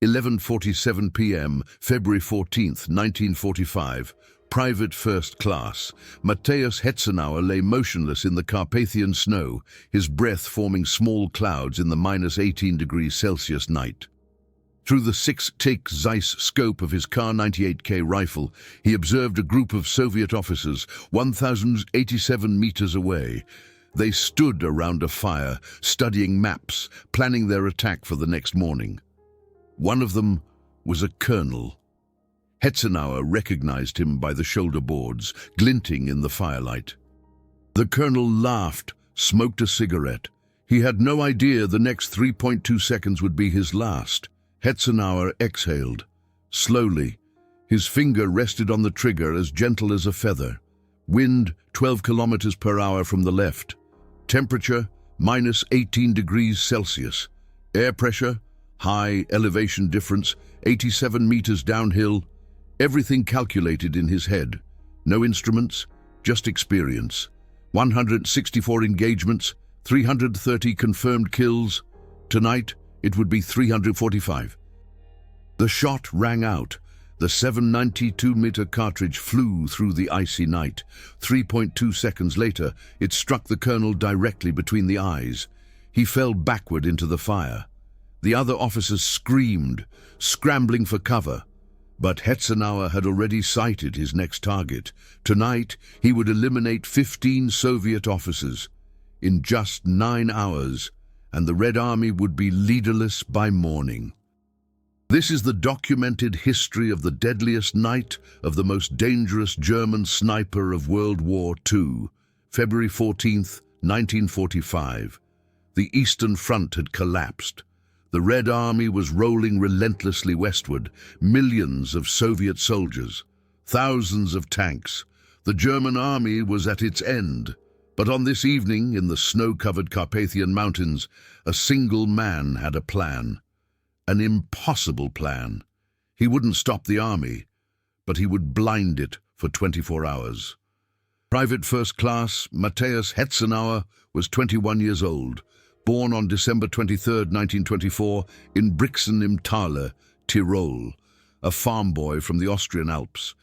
11:47 p.m., February 14th, 1945. Private First Class. Mateusz Hetzenauer lay motionless in the Carpathian snow, his breath forming small clouds in the -18°C night. Through the 6-take Zeiss scope of his Kar-98K rifle, he observed a group of Soviet officers 1,087 meters away. They stood around a fire, studying maps, planning their attack for the next morning. One of them was a colonel. Hetzenauer recognized him by the shoulder boards, glinting in the firelight. The colonel laughed, smoked a cigarette. He had no idea the next 3.2 seconds would be his last. Hetzenauer exhaled. Slowly, his finger rested on the trigger as gentle as a feather. Wind 12 kilometers per hour from the left. Temperature -18°C. Air pressure, high elevation difference, 87 meters downhill. Everything calculated in his head. No instruments, just experience. 164 engagements, 330 confirmed kills. Tonight, it would be 345. The shot rang out. The 792-meter cartridge flew through the icy night. 3.2 seconds later, it struck the colonel directly between the eyes. He fell backward into the fire. The other officers screamed, scrambling for cover. But Hetzenauer had already sighted his next target. Tonight, he would eliminate 15 Soviet officers in just 9 hours, and the Red Army would be leaderless by morning. This is the documented history of the deadliest night of the most dangerous German sniper of World War II, February 14th, 1945. The Eastern Front had collapsed. The Red Army was rolling relentlessly westward, millions of Soviet soldiers, thousands of tanks. The German army was at its end. But on this evening, in the snow-covered Carpathian Mountains, a single man had a plan. An impossible plan. He wouldn't stop the army, but he would blind it for 24 hours. Private First Class Mateusz Hetzenauer was 21 years old, born on December 23, 1924, in Brixen im Thale, Tyrol, a farm boy from the Austrian Alps.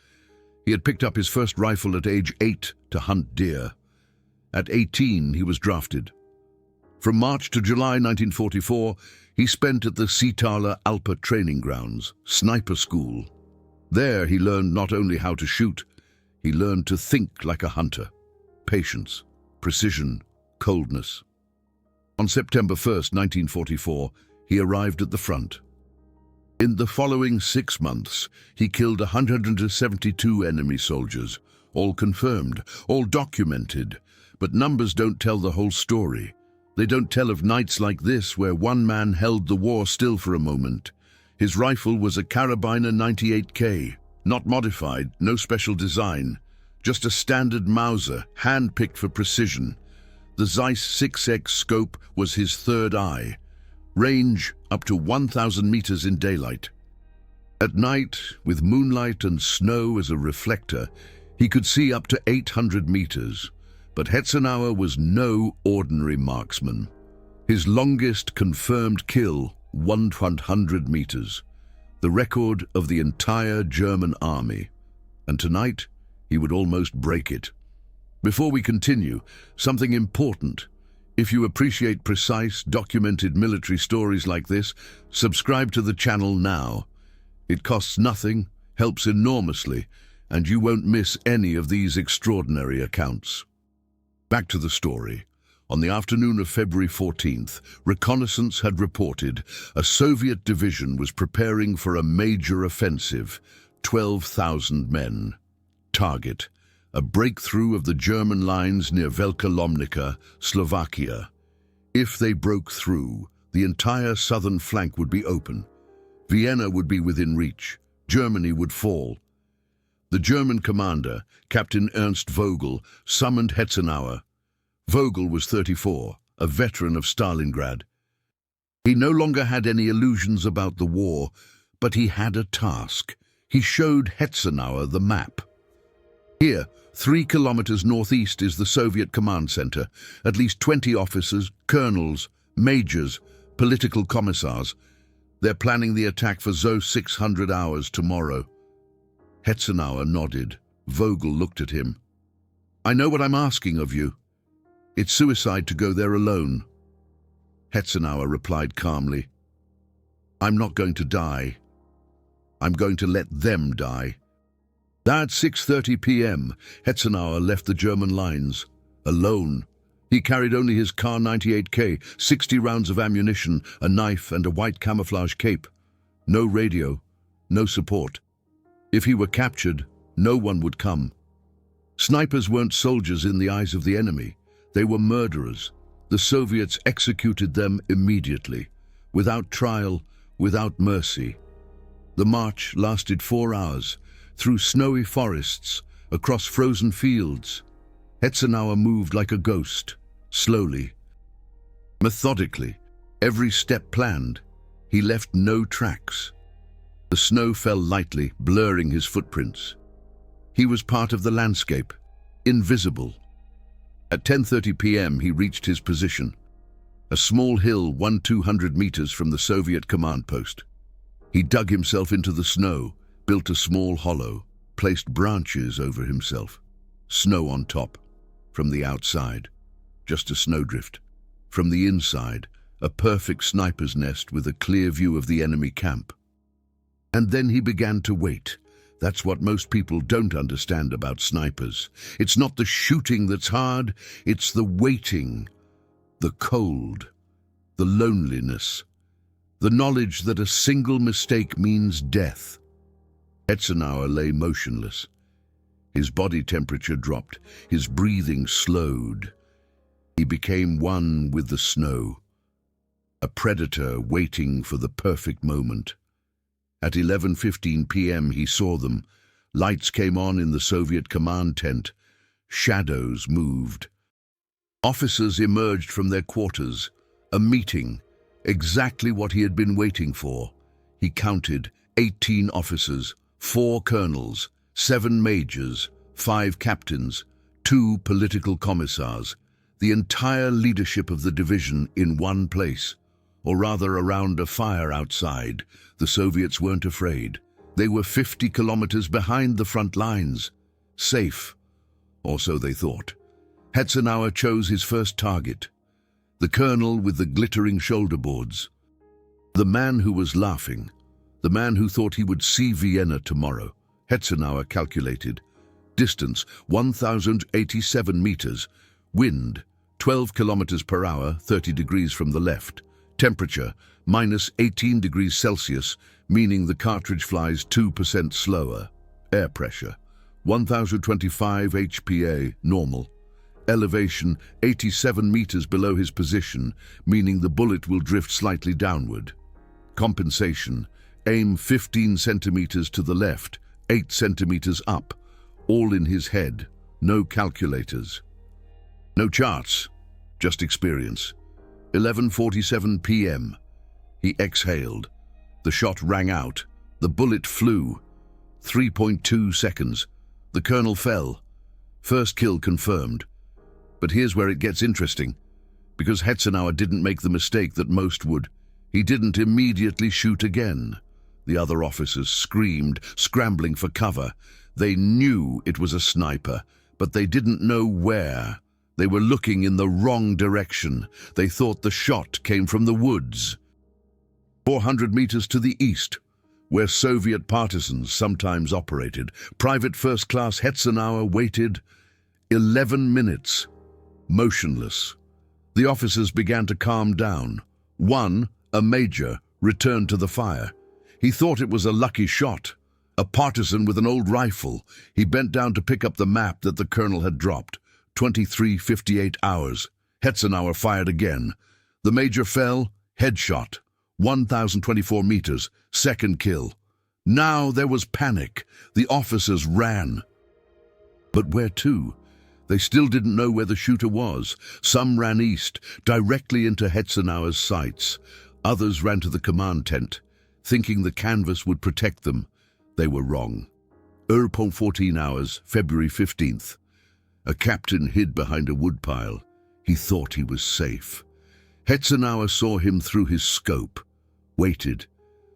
He had picked up his first rifle at age 8 to hunt deer. At 18, he was drafted. From March to July 1944, he spent at the Seetaler Alpe training grounds, sniper school. There he learned not only how to shoot, he learned to think like a hunter. Patience, precision, coldness. On September 1st, 1944, he arrived at the front. In the following 6 months, he killed 172 enemy soldiers, all confirmed, all documented. But numbers don't tell the whole story. They don't tell of nights like this where one man held the war still for a moment. His rifle was a Karabiner 98K, not modified, no special design, just a standard Mauser, hand-picked for precision. The Zeiss 6X scope was his third eye. Range up to 1,000 meters in daylight. At night, with moonlight and snow as a reflector, he could see up to 800 meters. But Hetzenauer was no ordinary marksman. His longest confirmed kill, 100 meters, the record of the entire German army. And tonight, he would almost break it. Before we continue, something important. If you appreciate precise, documented military stories like this, subscribe to the channel now. It costs nothing, helps enormously, and you won't miss any of these extraordinary accounts. Back to the story. On the afternoon of February 14th, reconnaissance had reported a Soviet division was preparing for a major offensive, 12,000 men. Target: a breakthrough of the German lines near Velká Lomnica, Slovakia. If they broke through, the entire southern flank would be open. Vienna would be within reach. Germany would fall. The German commander, Captain Ernst Vogel, summoned Hetzenauer. Vogel was 34, a veteran of Stalingrad. He no longer had any illusions about the war, but he had a task. He showed Hetzenauer the map. Here, 3 kilometers northeast is the Soviet command center. At least 20 officers, colonels, majors, political commissars. They're planning the attack for 0600 hours tomorrow. Hetzenauer nodded. Vogel looked at him. I know what I'm asking of you. It's suicide to go there alone. Hetzenauer replied calmly. I'm not going to die. I'm going to let them die. At 6:30 p.m., Hetzenauer left the German lines, alone. He carried only his Kar 98K, 60 rounds of ammunition, a knife and a white camouflage cape. No radio, no support. If he were captured, no one would come. Snipers weren't soldiers in the eyes of the enemy. They were murderers. The Soviets executed them immediately, without trial, without mercy. The march lasted 4 hours, through snowy forests, across frozen fields. Hetzenauer moved like a ghost, slowly, methodically, every step planned. He left no tracks. The snow fell lightly, blurring his footprints. He was part of the landscape, invisible. At 10:30 p.m. he reached his position, a small hill 200 meters from the Soviet command post. He dug himself into the snow, built a small hollow, placed branches over himself. Snow on top. From the outside, just a snowdrift. From the inside, a perfect sniper's nest with a clear view of the enemy camp. And then he began to wait. That's what most people don't understand about snipers. It's not the shooting that's hard, it's the waiting, the cold, the loneliness, the knowledge that a single mistake means death. Hetzenauer lay motionless. His body temperature dropped, his breathing slowed. He became one with the snow, a predator waiting for the perfect moment. At 11:15 p.m. he saw them. Lights came on in the Soviet command tent. Shadows moved. Officers emerged from their quarters. A meeting, exactly what he had been waiting for. He counted 18 officers, 4 colonels, 7 majors, 5 captains, 2 political commissars, the entire leadership of the division in one place, or rather around a fire outside. The Soviets weren't afraid. They were 50 kilometers behind the front lines. Safe, or so they thought. Hetzenauer chose his first target, the colonel with the glittering shoulder boards. The man who was laughing, the man who thought he would see Vienna tomorrow. Hetzenauer calculated. Distance 1,087 meters. Wind 12 kilometers per hour, 30 degrees from the left. Temperature minus 18 degrees Celsius, meaning the cartridge flies 2% slower. Air pressure 1025 HPA, normal. Elevation 87 meters below his position, meaning the bullet will drift slightly downward. Compensation, aim 15 centimeters to the left, 8 centimeters up, all in his head, no calculators. No charts, just experience. 11:47 p.m. He exhaled. The shot rang out. The bullet flew. 3.2 seconds. The colonel fell. First kill confirmed. But here's where it gets interesting. Because Hetzenauer didn't make the mistake that most would. He didn't immediately shoot again. The other officers screamed, scrambling for cover. They knew it was a sniper, but they didn't know where. They were looking in the wrong direction. They thought the shot came from the woods. 400 meters to the east, where Soviet partisans sometimes operated, Private First Class Hetzenauer waited 11 minutes, motionless. The officers began to calm down. One, a major, returned to the fire. He thought it was a lucky shot. A partisan with an old rifle. He bent down to pick up the map that the colonel had dropped. 23:58 hours. Hetzenauer fired again. The major fell, headshot. 1,024 meters, second kill. Now there was panic. The officers ran. But where to? They still didn't know where the shooter was. Some ran east, directly into Hetzenauer's sights. Others ran to the command tent, thinking the canvas would protect them. They were wrong. 14 hours, February 15th. A captain hid behind a woodpile. He thought he was safe. Hetzenauer saw him through his scope, waited.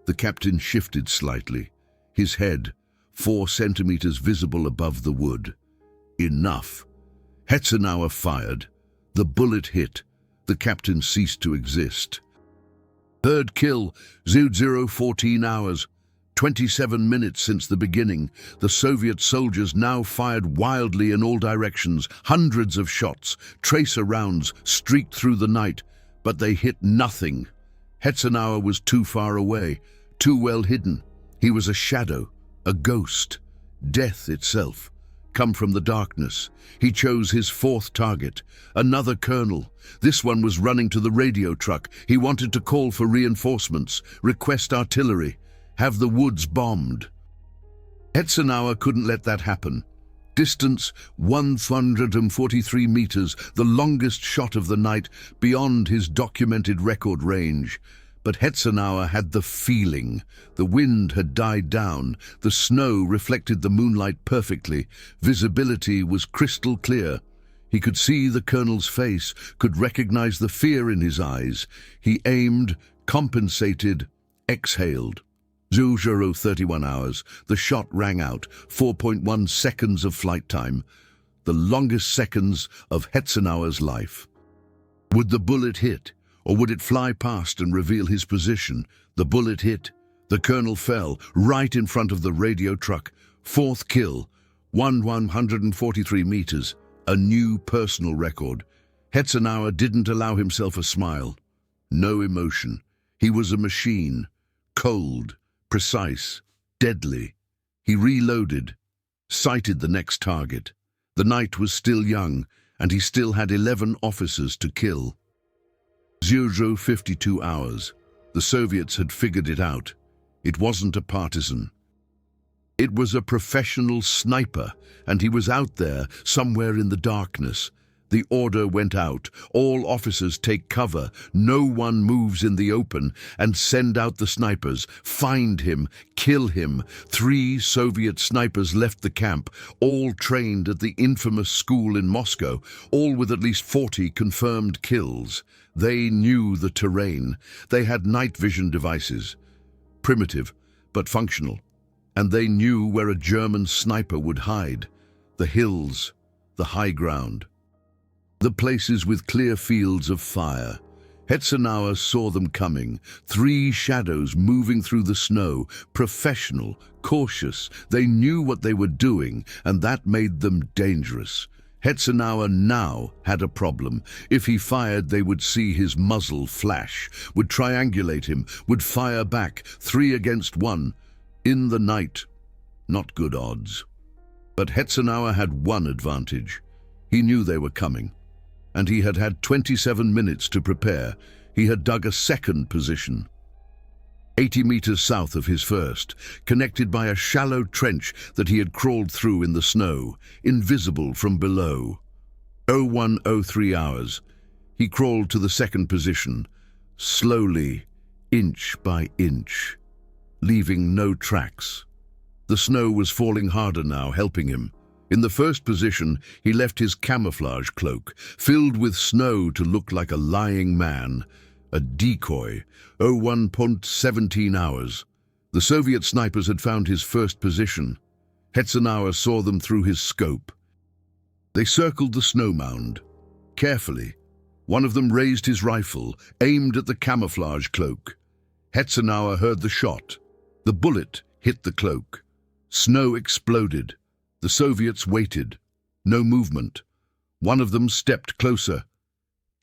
The captain shifted slightly, his head 4 centimeters visible above the wood. Enough. Hetzenauer fired. The bullet hit. The captain ceased to exist. Third kill, 0014 hours. 27 minutes since the beginning. The Soviet soldiers now fired wildly in all directions. Hundreds of shots, tracer rounds, streaked through the night, but they hit nothing. Hetzenauer was too far away, too well hidden. He was a shadow, a ghost, death itself, come from the darkness. He chose his 4th target, another colonel. This one was running to the radio truck. He wanted to call for reinforcements, request artillery, have the woods bombed. Hetzenauer couldn't let that happen. Distance 143 meters, the longest shot of the night, beyond his documented record range. But Hetzenauer had the feeling. The wind had died down. The snow reflected the moonlight perfectly. Visibility was crystal clear. He could see the colonel's face, could recognize the fear in his eyes. He aimed, compensated, exhaled. 0031 hours. The shot rang out. 4.1 seconds of flight time. The longest seconds of Hetzenauer's life. Would the bullet hit? Or would it fly past and reveal his position? The bullet hit. The colonel fell, right in front of the radio truck. 4th kill, 143 meters. A new personal record. Hetzenauer didn't allow himself a smile. No emotion. He was a machine. Cold, precise, deadly. He reloaded, sighted the next target. The night was still young, and he still had 11 officers to kill. 0052 hours. The Soviets had figured it out. It wasn't a partisan. It was a professional sniper, and he was out there, somewhere in the darkness. The order went out. All officers take cover. No one moves in the open, and send out the snipers. Find him. Kill him. 3 Soviet snipers left the camp, all trained at the infamous school in Moscow, all with at least 40 confirmed kills. They knew the terrain. They had night vision devices. Primitive, but functional. And they knew where a German sniper would hide. The hills, the high ground. The places with clear fields of fire. Hetzenauer saw them coming, 3 shadows moving through the snow, professional, cautious. They knew what they were doing, and that made them dangerous. Hetzenauer now had a problem. If he fired, they would see his muzzle flash, would triangulate him, would fire back, 3 against 1. In the night, not good odds. But Hetzenauer had one advantage. He knew they were coming. And he had had 27 minutes to prepare. He had dug a second position, 80 meters south of his first, connected by a shallow trench that he had crawled through in the snow, invisible from below. 0103 hours. He crawled to the second position, slowly, inch by inch, leaving no tracks. The snow was falling harder now, helping him. In the first position, he left his camouflage cloak, filled with snow to look like a lying man, a decoy. 01.17 hours. The Soviet snipers had found his first position. Hetzenauer saw them through his scope. They circled the snow mound. Carefully, one of them raised his rifle, aimed at the camouflage cloak. Hetzenauer heard the shot. The bullet hit the cloak. Snow exploded. The Soviets waited. No movement. One of them stepped closer,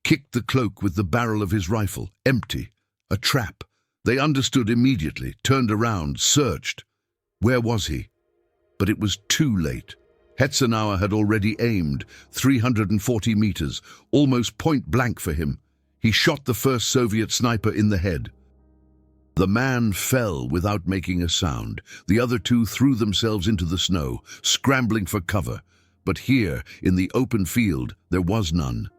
kicked the cloak with the barrel of his rifle. Empty. A trap. They understood immediately, turned around, searched. Where was he? But it was too late. Hetzenauer had already aimed, 340 meters, almost point blank for him. He shot the first Soviet sniper in the head. The man fell without making a sound. The other 2 threw themselves into the snow, scrambling for cover. But here, in the open field, there was none.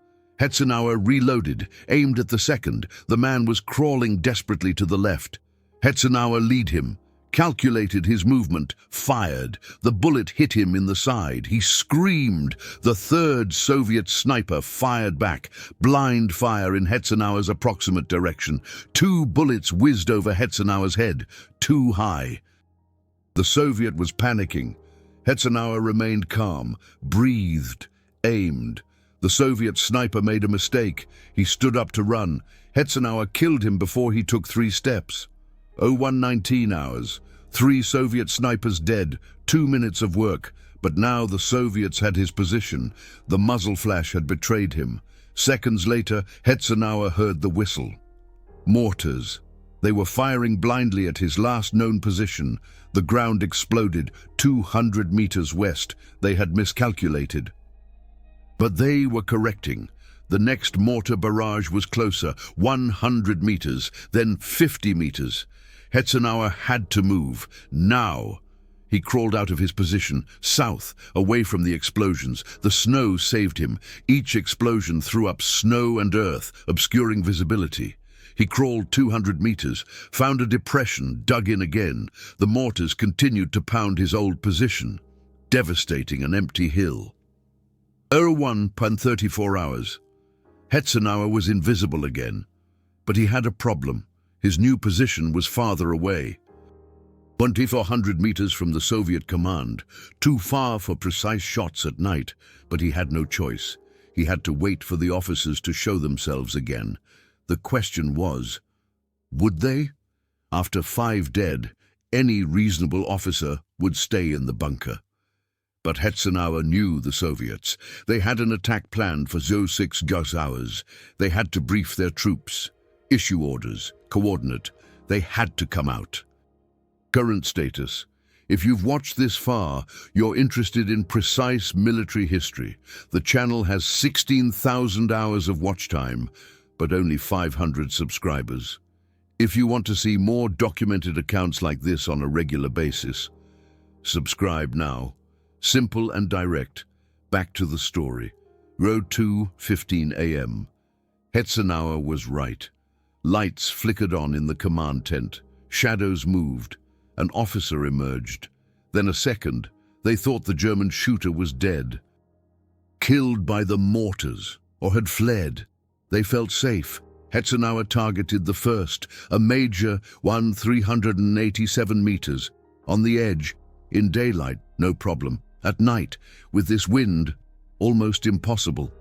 Hetzenauer reloaded, aimed at the second. The man was crawling desperately to the left. Hetzenauer lead him, calculated his movement, fired. The bullet hit him in the side. He screamed. The third Soviet sniper fired back. Blind fire in Hetzenauer's approximate direction. 2 bullets whizzed over Hetzenauer's head, too high. The Soviet was panicking. Hetzenauer remained calm, breathed, aimed. The Soviet sniper made a mistake. He stood up to run. Hetzenauer killed him before he took 3 steps. 01:19 hours. 3 Soviet snipers dead. 2 minutes of work. But now the Soviets had his position. The muzzle flash had betrayed him. Seconds later, Hetzenauer heard the whistle. Mortars. They were firing blindly at his last known position. The ground exploded 200 meters west. They had miscalculated. But they were correcting. The next mortar barrage was closer, 100 meters, then 50 meters. Hetzenauer had to move, now. He crawled out of his position, south, away from the explosions. The snow saved him. Each explosion threw up snow and earth, obscuring visibility. He crawled 200 meters, found a depression, dug in again. The mortars continued to pound his old position, devastating an empty hill. 01:34 hours. Hetzenauer was invisible again, but he had a problem. His new position was farther away. 2,400 meters from the Soviet command, too far for precise shots at night, but he had no choice. He had to wait for the officers to show themselves again. The question was, would they? After 5 dead, any reasonable officer would stay in the bunker. But Hetzenauer knew the Soviets. They had an attack planned for 06 hours. They had to brief their troops, issue orders, coordinate. They had to come out. Current status. If you've watched this far, you're interested in precise military history. The channel has 16,000 hours of watch time, but only 500 subscribers. If you want to see more documented accounts like this on a regular basis, subscribe now. Simple and direct. Back to the story. Road 2, 15 a.m. Hetzenauer was right. Lights flickered on in the command tent. Shadows moved. An officer emerged. Then a second. They thought the German shooter was dead. Killed by the mortars, or had fled. They felt safe. Hetzenauer targeted the first, a major 387 meters. On the edge, in daylight, no problem. At night, with this wind, almost impossible.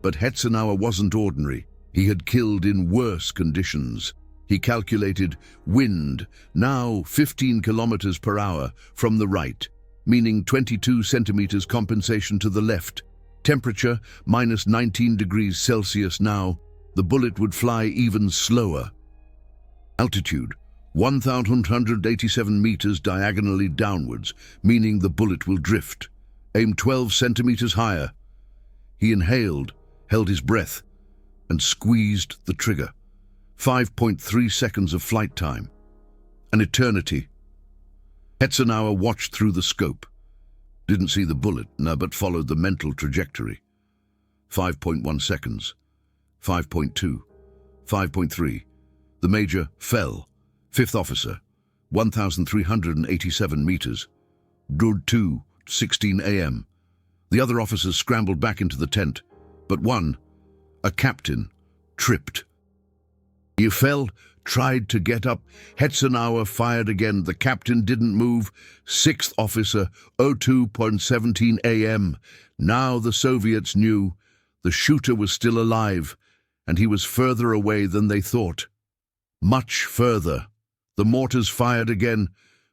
But Hetzenauer wasn't ordinary. He had killed in worse conditions. He calculated wind, now 15 kilometers per hour from the right, meaning 22 centimeters compensation to the left. Temperature, minus 19 degrees Celsius now. The bullet would fly even slower. Altitude, 1,187 meters diagonally downwards, meaning the bullet will drift. Aim 12 centimeters higher. He inhaled, held his breath, and squeezed the trigger. 5.3 seconds of flight time. An eternity. Hetzenauer watched through the scope. Didn't see the bullet, no, but followed the mental trajectory. 5.1 seconds. 5.2. 5.3. The major fell. 5th officer. 1,387 meters. Road 2, 16 a.m. The other officers scrambled back into the tent, but one, a captain, tripped. He fell, tried to get up. Hetzenauer fired again. The captain didn't move. 6th officer, 02:17 a.m. Now the Soviets knew the shooter was still alive, and he was further away than they thought. Much further. The mortars fired again,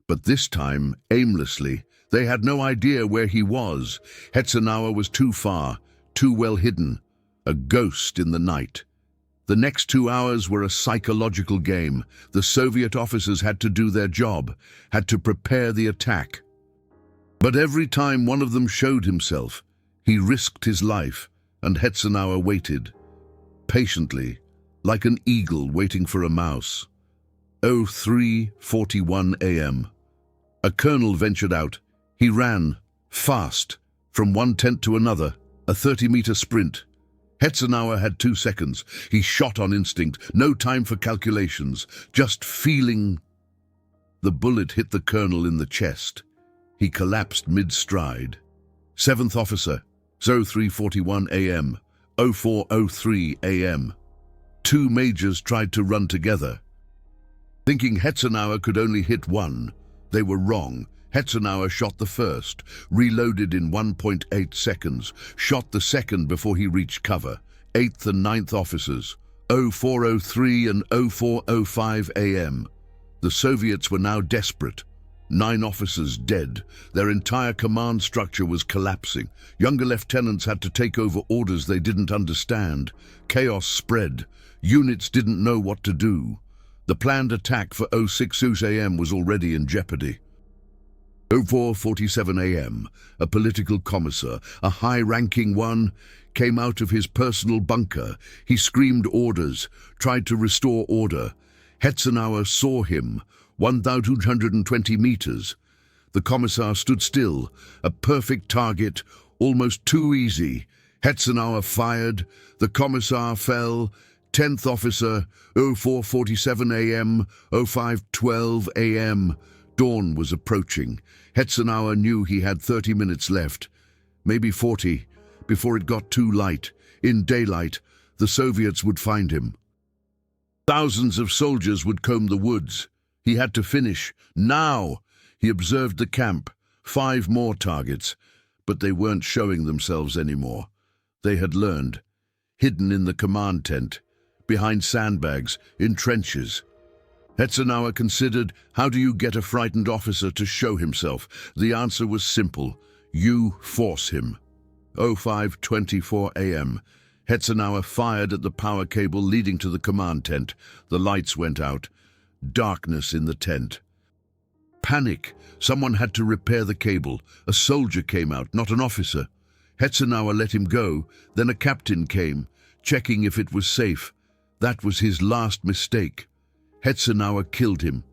but this time aimlessly. They had no idea where he was. Hetzenauer was too far, too well hidden, a ghost in the night. The next 2 hours were a psychological game. The Soviet officers had to do their job, had to prepare the attack. But every time one of them showed himself, he risked his life, and Hetzenauer waited, patiently, like an eagle waiting for a mouse. 03:41 a.m. A colonel ventured out. He ran, fast, from one tent to another, a 30-meter sprint. Hetzenauer had 2 seconds. He shot on instinct, no time for calculations, just feeling. The bullet hit the colonel in the chest. He collapsed mid-stride. 7th Officer, 0341 AM, 0403 AM. 2 majors tried to run together. Thinking Hetzenauer could only hit one, they were wrong. Hetzenauer shot the first, reloaded in 1.8 seconds, shot the second before he reached cover. 8th and 9th Officers, 0403 and 0405 AM. The Soviets were now desperate. 9 officers dead. Their entire command structure was collapsing. Younger lieutenants had to take over orders they didn't understand. Chaos spread. Units didn't know what to do. The planned attack for 06 AM was already in jeopardy. 0447 AM, a political commissar, a high-ranking one, came out of his personal bunker. He screamed orders, tried to restore order. Hetzenauer saw him, 1,220 meters. The commissar stood still, a perfect target, almost too easy. Hetzenauer fired, the commissar fell. 10th Officer, 0447 AM, 0512 AM. Dawn was approaching. Hetzenauer knew he had 30 minutes left, maybe 40, before it got too light. In daylight, the Soviets would find him. Thousands of soldiers would comb the woods. He had to finish. Now! He observed the camp. 5 more targets, but they weren't showing themselves anymore. They had learned. Hidden in the command tent, behind sandbags, in trenches. Hetzenauer considered, how do you get a frightened officer to show himself? The answer was simple. You force him. 0524 AM. Hetzenauer fired at the power cable leading to the command tent. The lights went out. Darkness in the tent. Panic. Someone had to repair the cable. A soldier came out, not an officer. Hetzenauer let him go. Then a captain came, checking if it was safe. That was his last mistake. Hetzenauer killed him.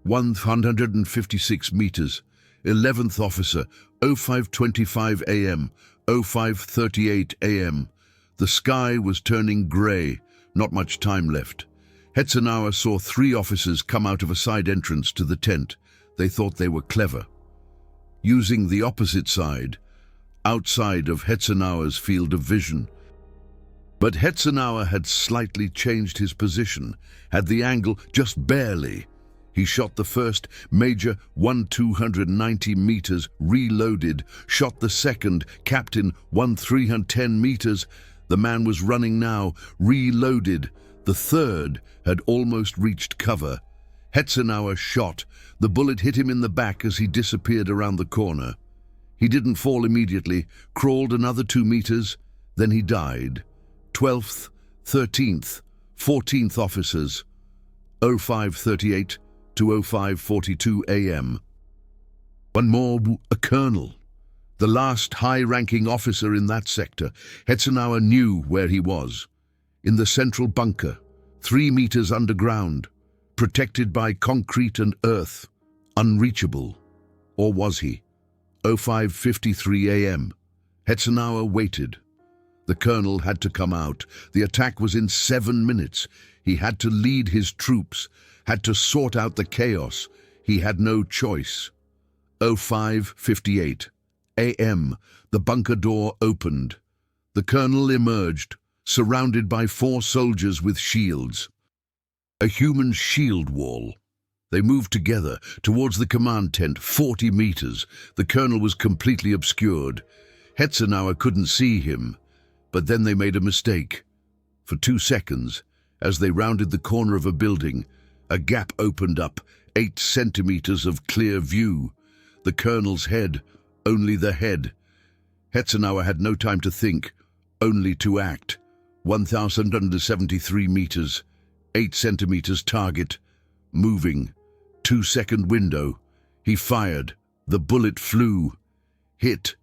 156 meters. 11th Officer, 0525 AM, 0538 AM. The sky was turning grey. Not much time left. Hetzenauer saw 3 officers come out of a side entrance to the tent. They thought they were clever. Using the opposite side, outside of Hetzenauer's field of vision. But Hetzenauer had slightly changed his position, had the angle just barely. He shot the first, Major, 1,290 meters, reloaded, shot the second, Captain, 1,310 meters. The man was running now, reloaded. The third had almost reached cover. Hetzenauer shot. The bullet hit him in the back as he disappeared around the corner. He didn't fall immediately, crawled another 2 meters, then he died. 12th, 13th, 14th officers, 0538 to 0542 AM. One more, a colonel. The last high-ranking officer in that sector. Hetzenauer knew where he was. In the central bunker, 3 meters underground, protected by concrete and earth, unreachable. Or was he? 0553 AM. Hetzenauer waited. The colonel had to come out. The attack was in 7 minutes. He had to lead his troops, had to sort out the chaos. He had no choice. 0558 AM. The bunker door opened. The colonel emerged, surrounded by 4 soldiers with shields. A human shield wall. They moved together towards the command tent, 40 meters. The colonel was completely obscured. Hetzenauer couldn't see him. But then they made a mistake. For 2 seconds, as they rounded the corner of a building, a gap opened up, 8 centimeters of clear view. The colonel's head, only the head. Hetzenauer had no time to think, only to act. 1,073 meters, 8 centimeters target, moving. 2-second window. He fired. The bullet flew. Hit.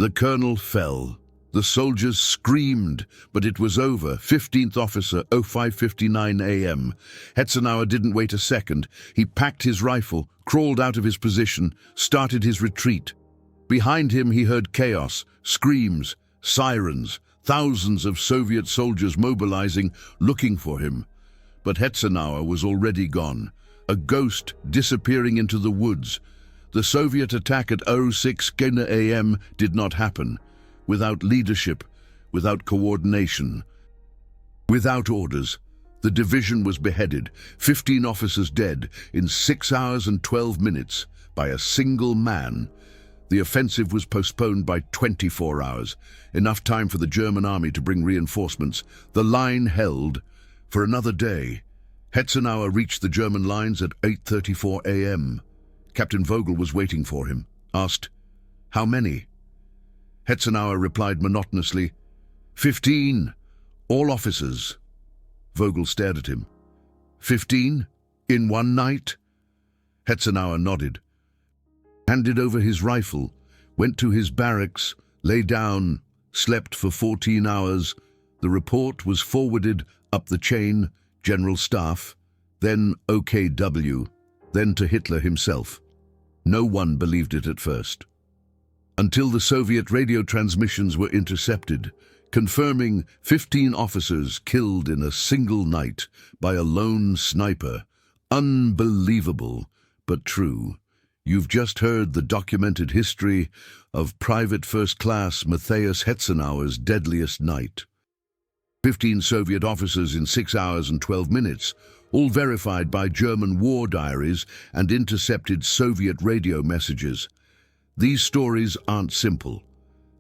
The colonel fell. The soldiers screamed, but it was over. 15th Officer, 0559 AM. Hetzenauer didn't wait a second. He packed his rifle, crawled out of his position, started his retreat. Behind him he heard chaos, screams, sirens, thousands of Soviet soldiers mobilizing, looking for him. But Hetzenauer was already gone. a ghost disappearing into the woods. The Soviet attack at 06 a.m. did not happen. Without leadership, without coordination, without orders. The division was beheaded, 15 officers dead in 6 hours and 12 minutes by a single man. The offensive was postponed by 24 hours, enough time for the German army to bring reinforcements. The line held for another day. Hetzenauer reached the German lines at 8:34 a.m. Captain Vogel was waiting for him, asked, "How many?" Hetzenauer replied monotonously, "15, all officers." Vogel stared at him. 15? In one night? Hetzenauer nodded, handed over his rifle, went to his barracks, lay down, slept for 14 hours. The report was forwarded up the chain, General Staff, then OKW, then to Hitler himself. No one believed it at first, until the Soviet radio transmissions were intercepted, confirming 15 officers killed in a single night by a lone sniper. Unbelievable, but true. You've just heard the documented history of Private First Class Matthias Hetzenauer's deadliest night. 15 Soviet officers in 6 hours and 12 minutes, all verified by German war diaries and intercepted Soviet radio messages. These stories aren't simple.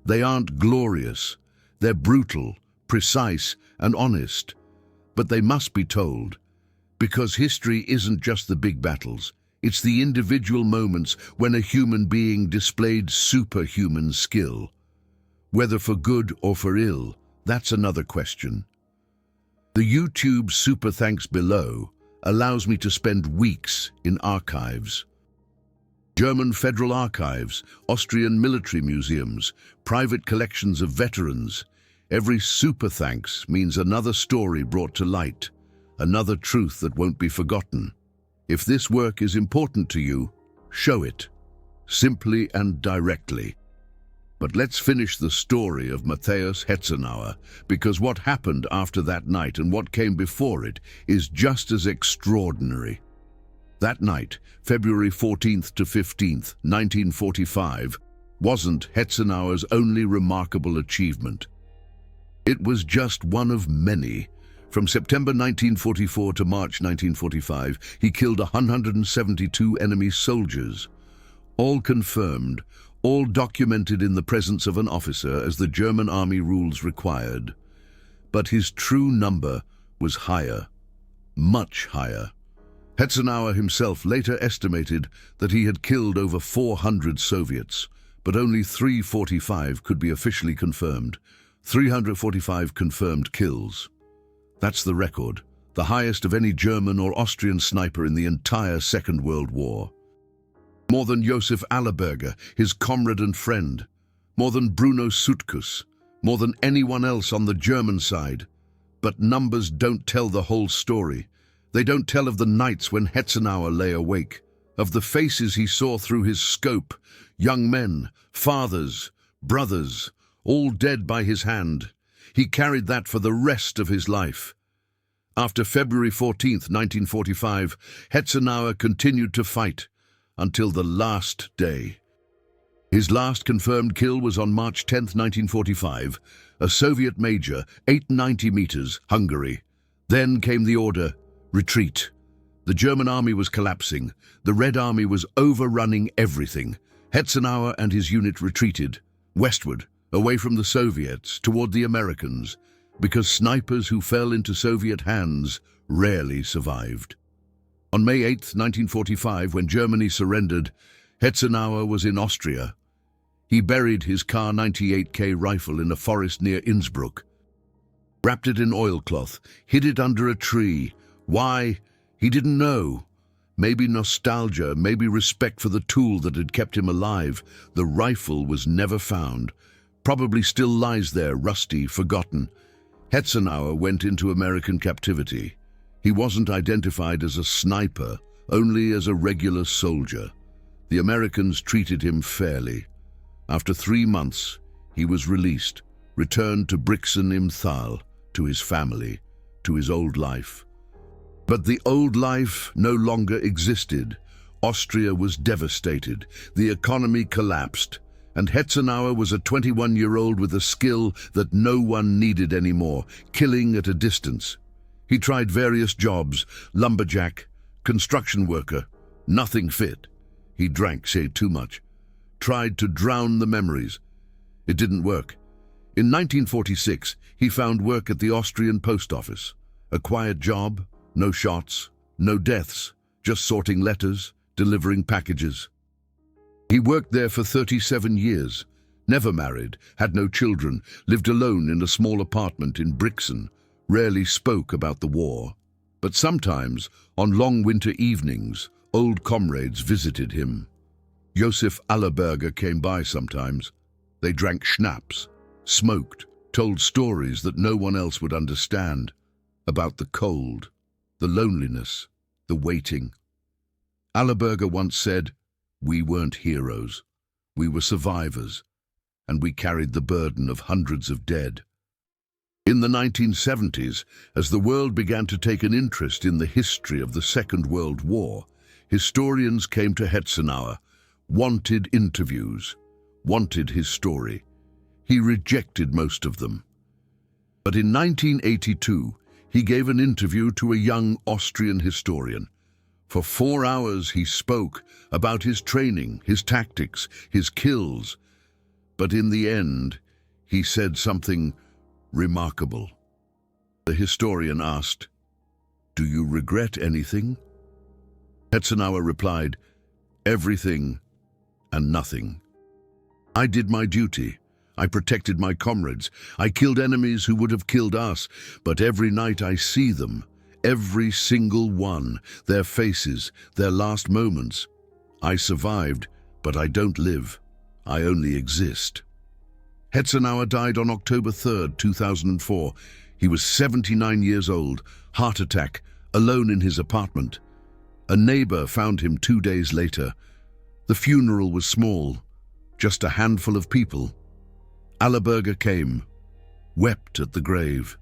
They aren't glorious. They're brutal, precise, and honest. But they must be told, because history isn't just the big battles. It's the individual moments when a human being displayed superhuman skill. Whether for good or for ill, that's another question. The YouTube super thanks below allows me to spend weeks in archives. German Federal Archives, Austrian military museums, private collections of veterans. Every super thanks means another story brought to light, another truth that won't be forgotten. If this work is important to you, show it, simply and directly. But let's finish the story of Matthias Hetzenauer, because what happened after that night and what came before it is just as extraordinary. That night, February 14th to 15th, 1945, wasn't Hetzenauer's only remarkable achievement. It was just one of many. From September 1944 to March 1945, he killed 172 enemy soldiers. All confirmed, all documented in the presence of an officer as the German army rules required. But his true number was higher, much higher. Hetzenauer himself later estimated that he had killed over 400 Soviets, but only 345 could be officially confirmed. 345 confirmed kills. That's the record, the highest of any German or Austrian sniper in the entire Second World War. More than Josef Allerberger, his comrade and friend. More than Bruno Sutkus. More than anyone else on the German side. But numbers don't tell the whole story. They don't tell of the nights when Hetzenauer lay awake, of the faces he saw through his scope, young men, fathers, brothers, all dead by his hand. He carried that for the rest of his life. After February 14th, 1945, Hetzenauer continued to fight until the last day. His last confirmed kill was on March 10th, 1945, a Soviet major, 890 meters, Hungary. Then came the order, retreat. The German army was collapsing. The Red Army was overrunning everything. Hetzenauer and his unit retreated, westward, away from the Soviets, toward the Americans, because snipers who fell into Soviet hands rarely survived. On May 8, 1945, when Germany surrendered, Hetzenauer was in Austria. He buried his Kar-98K rifle in a forest near Innsbruck, wrapped it in oilcloth, hid it under a tree. Why? He didn't know. Maybe nostalgia, maybe respect for the tool that had kept him alive. The rifle was never found. Probably still lies there, rusty, forgotten. Hetzenauer went into American captivity. He wasn't identified as a sniper, only as a regular soldier. The Americans treated him fairly. After 3 months, he was released, returned to Brixen im Thal, to his family, to his old life. But the old life no longer existed. Austria was devastated, the economy collapsed, and Hetzenauer was a 21-year-old with a skill that no one needed anymore, killing at a distance. He tried various jobs: lumberjack, construction worker. Nothing fit. He drank, say, too much. Tried to drown the memories. It didn't work. In 1946, he found work at the Austrian post office. A quiet job, no shots, no deaths, just sorting letters, delivering packages. He worked there for 37 years, never married, had no children, lived alone in a small apartment in Brixen, rarely spoke about the war. But sometimes, on long winter evenings, old comrades visited him. Josef Allerberger came by sometimes. They drank schnapps, smoked, told stories that no one else would understand, about the cold, the loneliness, the waiting. Allerberger once said, "We weren't heroes. We were survivors, and we carried the burden of hundreds of dead." In the 1970s, as the world began to take an interest in the history of the Second World War, historians came to Hetzenauer, wanted interviews, wanted his story. He rejected most of them. But in 1982, he gave an interview to a young Austrian historian. For 4 hours he spoke about his training, his tactics, his kills. But in the end, he said something remarkable. The historian asked, "Do you regret anything?" Hetzenauer replied, "Everything and nothing. I did my duty. I protected my comrades. I killed enemies who would have killed us. But every night I see them, every single one, their faces, their last moments. I survived, but I don't live. I only exist." Hetzenauer died on October 3rd, 2004. He was 79 years old, heart attack, alone in his apartment. A neighbor found him 2 days later. The funeral was small, just a handful of people. Allerberger came, wept at the grave,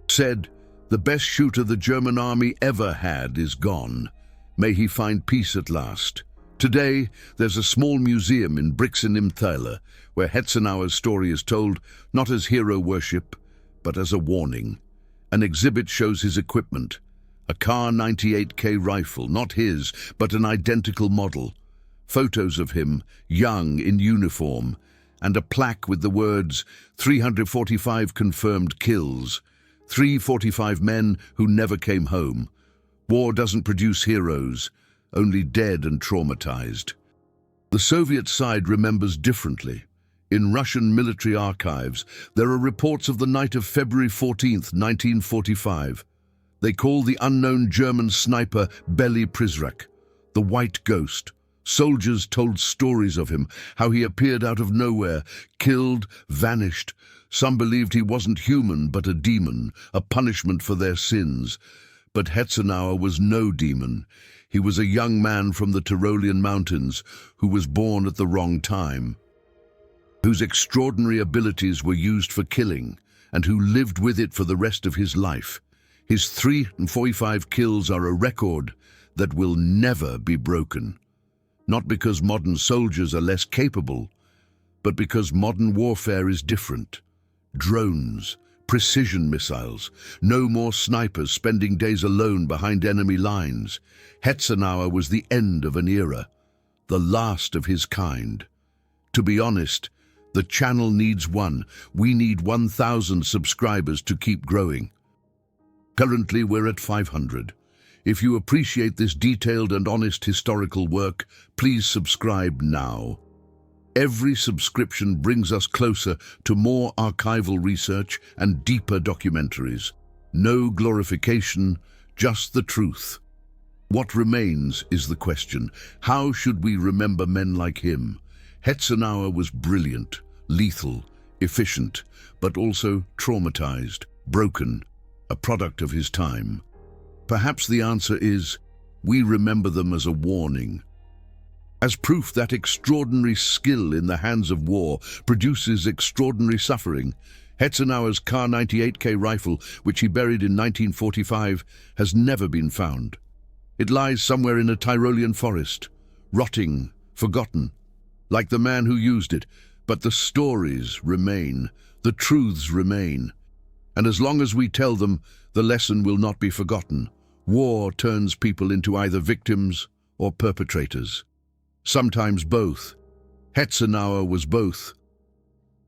said, "The best shooter the German army ever had is gone. May he find peace at last." Today, there's a small museum in Brixen im Theiler where Hetzenauer's story is told not as hero worship, but as a warning. An exhibit shows his equipment, a Kar 98K rifle, not his, but an identical model, photos of him, young, in uniform, and a plaque with the words, 345 confirmed kills, 345 men who never came home. War doesn't produce heroes, only dead and traumatized. The Soviet side remembers differently. In Russian military archives, there are reports of the night of February 14th, 1945. They call the unknown German sniper Beli Prizrak, the White Ghost. Soldiers told stories of him, how he appeared out of nowhere, killed, vanished. Some believed he wasn't human, but a demon, a punishment for their sins. But Hetzenauer was no demon. He was a young man from the Tyrolean mountains who was born at the wrong time, whose extraordinary abilities were used for killing, and who lived with it for the rest of his life. His 345 kills are a record that will never be broken. Not because modern soldiers are less capable, but because modern warfare is different. Drones, precision missiles, no more snipers spending days alone behind enemy lines. Hetzenauer was the end of an era, the last of his kind. To be honest, the channel needs one. We need 1,000 subscribers to keep growing. Currently, we're at 500. If you appreciate this detailed and honest historical work, please subscribe now. Every subscription brings us closer to more archival research and deeper documentaries. No glorification, just the truth. What remains is the question: how should we remember men like him? Hetzenauer was brilliant, lethal, efficient, but also traumatized, broken, a product of his time. Perhaps the answer is, we remember them as a warning. As proof that extraordinary skill in the hands of war produces extraordinary suffering, Hetzenauer's Kar-98K rifle, which he buried in 1945, has never been found. It lies somewhere in a Tyrolean forest, rotting, forgotten, like the man who used it. But the stories remain, the truths remain. And as long as we tell them, the lesson will not be forgotten. War turns people into either victims or perpetrators. Sometimes both. Hetzenauer was both.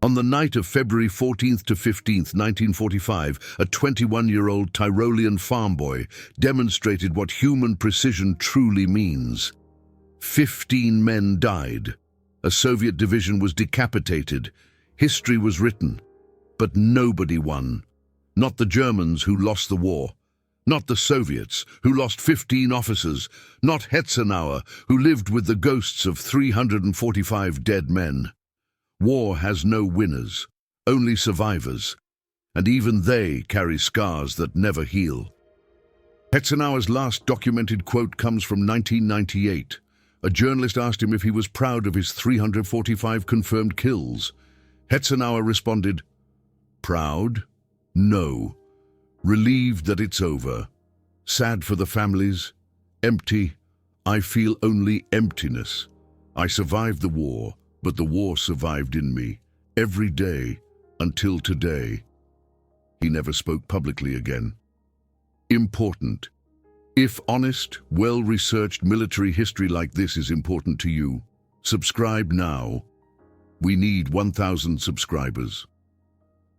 On the night of February 14th to 15th, 1945, a 21-year-old Tyrolean farm boy demonstrated what human precision truly means. 15 men died. A Soviet division was decapitated. History was written. But nobody won. Not the Germans, who lost the war. Not the Soviets, who lost 15 officers. Not Hetzenauer, who lived with the ghosts of 345 dead men. War has no winners, only survivors. And even they carry scars that never heal. Hetzenauer's last documented quote comes from 1998. A journalist asked him if he was proud of his 345 confirmed kills. Hetzenauer responded, "Proud? No. Relieved that it's over. Sad for the families. Empty. I feel only emptiness. I survived the war, but the war survived in me. Every day, until today." He never spoke publicly again. Important. If honest, well-researched military history like this is important to you, subscribe now. We need 1,000 subscribers.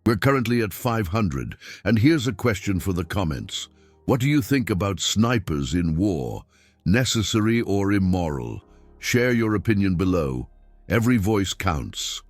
We're currently at 500, and here's a question for the comments. What do you think about snipers in war? Necessary or immoral? Share your opinion below. Every voice counts.